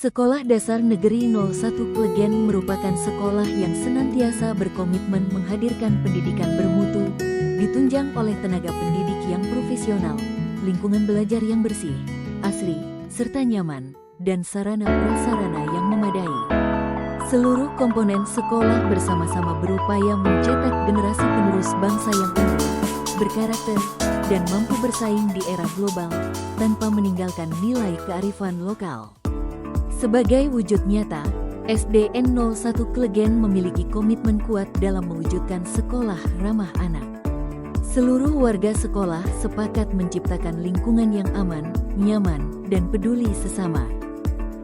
Sekolah Dasar Negeri 01 Klegen merupakan sekolah yang senantiasa berkomitmen menghadirkan pendidikan bermutu, ditunjang oleh tenaga pendidik yang profesional, lingkungan belajar yang bersih, asri, serta nyaman, dan sarana prasarana yang memadai. Seluruh komponen sekolah bersama-sama berupaya mencetak generasi penerus bangsa yang unggul, berkarakter, dan mampu bersaing di era global, tanpa meninggalkan nilai kearifan lokal. Sebagai wujud nyata, SDN 01 Klegen memiliki komitmen kuat dalam mewujudkan sekolah ramah anak. Seluruh warga sekolah sepakat menciptakan lingkungan yang aman, nyaman, dan peduli sesama.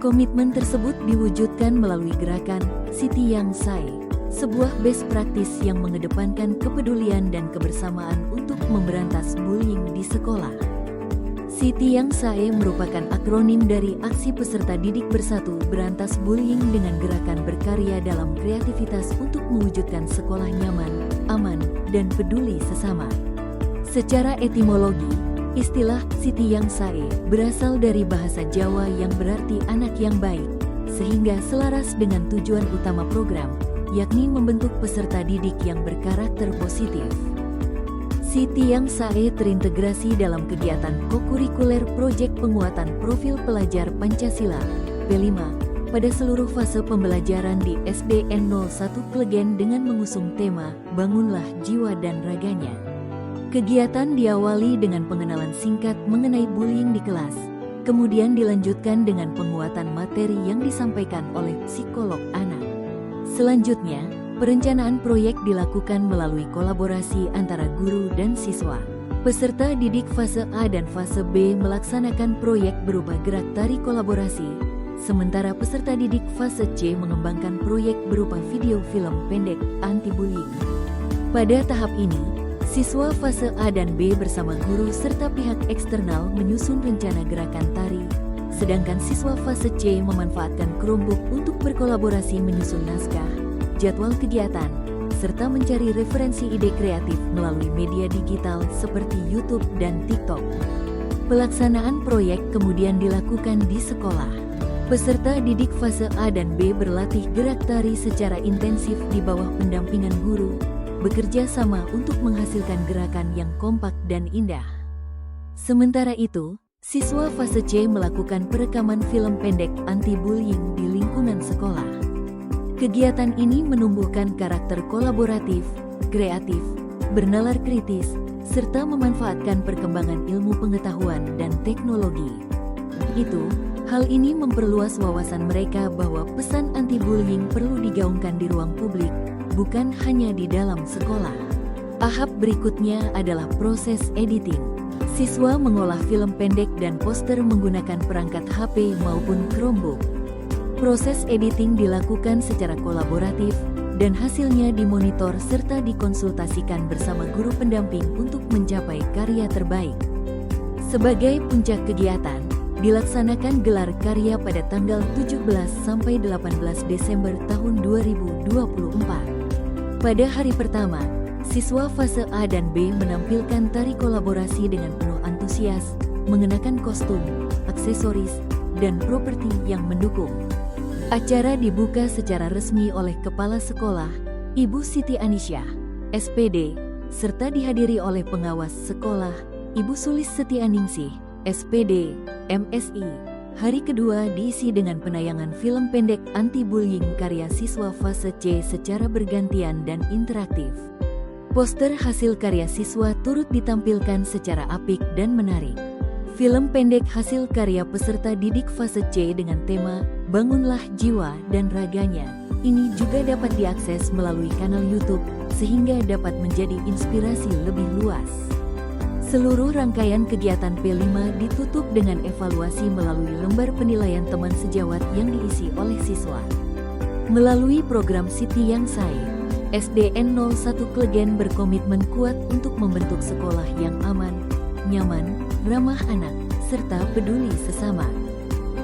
Komitmen tersebut diwujudkan melalui gerakan Siti Yang Sae, sebuah best practice yang mengedepankan kepedulian dan kebersamaan untuk memberantas bullying di sekolah. Siti Yang Sae merupakan akronim dari Aksi Peserta Didik Bersatu Berantas Bullying dengan gerakan berkarya dalam kreativitas untuk mewujudkan sekolah nyaman, aman, dan peduli sesama. Secara etimologi, istilah Siti Yang Sae berasal dari bahasa Jawa yang berarti anak yang baik, sehingga selaras dengan tujuan utama program, yakni membentuk peserta didik yang berkarakter positif. Siti Yang Sae terintegrasi dalam kegiatan kokurikuler proyek penguatan profil pelajar Pancasila P5 pada seluruh fase pembelajaran di SDN 01 Klegen dengan mengusung tema Bangunlah Jiwa dan Raganya. Kegiatan diawali dengan pengenalan singkat mengenai bullying di kelas, kemudian dilanjutkan dengan penguatan materi yang disampaikan oleh psikolog anak. Selanjutnya, perencanaan proyek dilakukan melalui kolaborasi antara guru dan siswa. Peserta didik fase A dan fase B melaksanakan proyek berupa gerak tari kolaborasi, sementara peserta didik fase C mengembangkan proyek berupa video film pendek anti-bullying. Pada tahap ini, siswa fase A dan B bersama guru serta pihak eksternal menyusun rencana gerakan tari, sedangkan siswa fase C memanfaatkan Chromebook untuk berkolaborasi menyusun naskah, jadwal kegiatan, serta mencari referensi ide kreatif melalui media digital seperti YouTube dan TikTok. Pelaksanaan proyek kemudian dilakukan di sekolah. Peserta didik fase A dan B berlatih gerak tari secara intensif di bawah pendampingan guru, bekerja sama untuk menghasilkan gerakan yang kompak dan indah. Sementara itu, siswa fase C melakukan perekaman film pendek anti-bullying di lingkungan sekolah. Kegiatan ini menumbuhkan karakter kolaboratif, kreatif, bernalar kritis, serta memanfaatkan perkembangan ilmu pengetahuan dan teknologi. Hal ini memperluas wawasan mereka bahwa pesan anti-bullying perlu digaungkan di ruang publik, bukan hanya di dalam sekolah. Tahap berikutnya adalah proses editing. Siswa mengolah film pendek dan poster menggunakan perangkat HP maupun Chromebook. Proses editing dilakukan secara kolaboratif, dan hasilnya dimonitor serta dikonsultasikan bersama guru pendamping untuk mencapai karya terbaik. Sebagai puncak kegiatan, dilaksanakan gelar karya pada tanggal 17 sampai 18 Desember tahun 2024. Pada hari pertama, siswa fase A dan B menampilkan tari kolaborasi dengan penuh antusias, mengenakan kostum, aksesoris, dan properti yang mendukung. Acara dibuka secara resmi oleh Kepala Sekolah, Ibu Siti Anisyah, SPD, serta dihadiri oleh pengawas sekolah, Ibu Sulis Setianingsih, SPD, MSI. Hari kedua diisi dengan penayangan film pendek anti-bullying karya siswa fase C secara bergantian dan interaktif. Poster hasil karya siswa turut ditampilkan secara apik dan menarik. Film pendek hasil karya peserta didik fase C dengan tema Bangunlah Jiwa dan Raganya ini juga dapat diakses melalui kanal YouTube, sehingga dapat menjadi inspirasi lebih luas. Seluruh rangkaian kegiatan P5 ditutup dengan evaluasi melalui lembar penilaian teman sejawat yang diisi oleh siswa. Melalui program Siti Yang Sae, SDN 01 Klegen berkomitmen kuat untuk membentuk sekolah yang aman, nyaman, ramah anak, serta peduli sesama.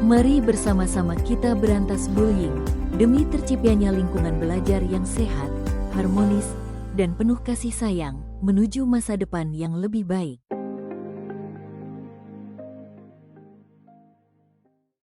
Mari bersama-sama kita berantas bullying, demi terciptanya lingkungan belajar yang sehat, harmonis, dan penuh kasih sayang, menuju masa depan yang lebih baik.